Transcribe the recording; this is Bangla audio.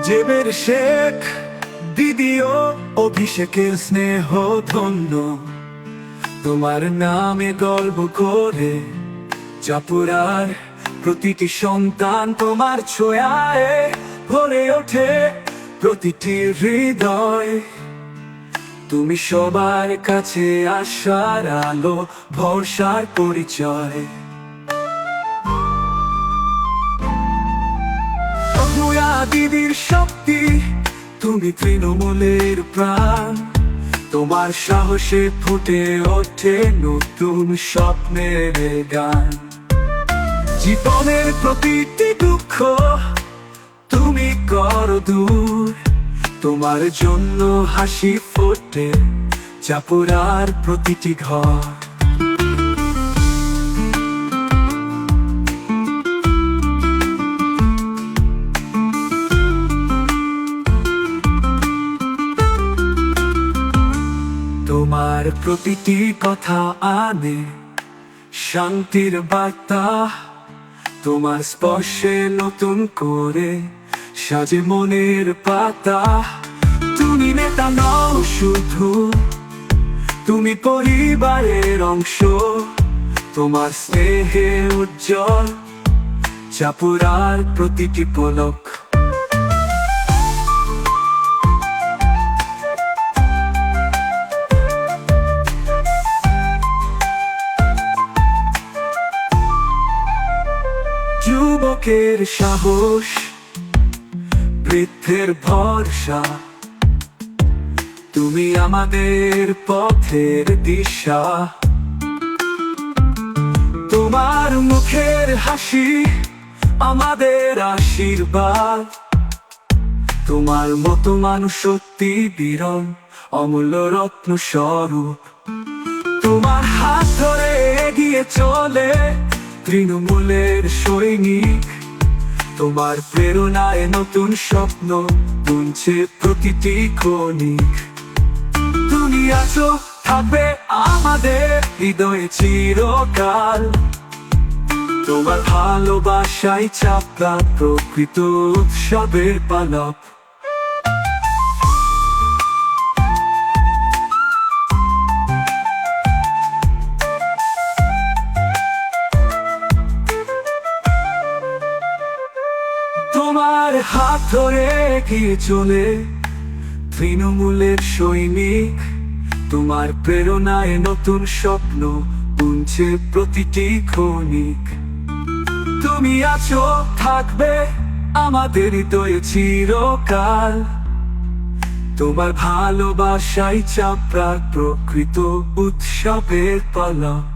জেবের শেখ দিদিও অভিষেকের স্নেহ ধন্য, তোমার নামে গর্ব করে চাপুরার প্রতিটি সন্তান তোমার ছোঁয়ায় ভরে ওঠে প্রতিটি হৃদয়। তুমি সবার কাছে আশার আলো, ভরসার পরিচয়। ভূয়া দিদির শক্তি, তুমি তৃণমূলের প্রাণ, তোমার সাহসে ফুটে ওঠে নতুন স্বপ্নের গান। জীবনের প্রতিটি দুঃখ তুমি করো দূর, তোমার জন্য হাসি ফোটে চাপুরার প্রতিটি ঘর। তোমার প্রতিটি কথা আনে শান্তির বার্তা, তোমার স্পর্শে নতুন করে সাজে মনের পাতা। তুমি নেতা নও শুধু, তুমি পরিবারের অংশ, তোমার স্নেহে উজ্জ্বল চাপুরার প্রতিটি পলক। যুবকের সাহস, বৃদ্ধের ভরসা, তুমি আমাদের পথের দিশা। তোমার মুখের হাসি আমাদের আশীর্বাদ, তোমার মতো মানুষ সত্যি বিরল, অমূল্য রত্ন স্বরূপ। তোমার হাত ধরে এগিয়ে চলে তৃণমূলের সৈনিক, তোমার প্রেরণায় নতুন স্বপ্ন বুনছে প্রতিটি ক্ষণিক। তুমি আছো, থাকবে আমাদের হৃদয়ে চিরকাল, তোমার ভালোবাসায় চাপা প্রকৃত উৎসবের পালক। তোমার হাত ধরে এগিয়ে চলে তৃণমূলের সৈনিক, তোমার প্রেরণায় নতুন স্বপ্ন বুনছে প্রতিটি ক্ষণিক। তুমি আছো, থাকবে আমাদের হৃদয়ে চিরকাল, তোমার ভালোবাসায় চাপা প্রকৃত উৎসবের পালক।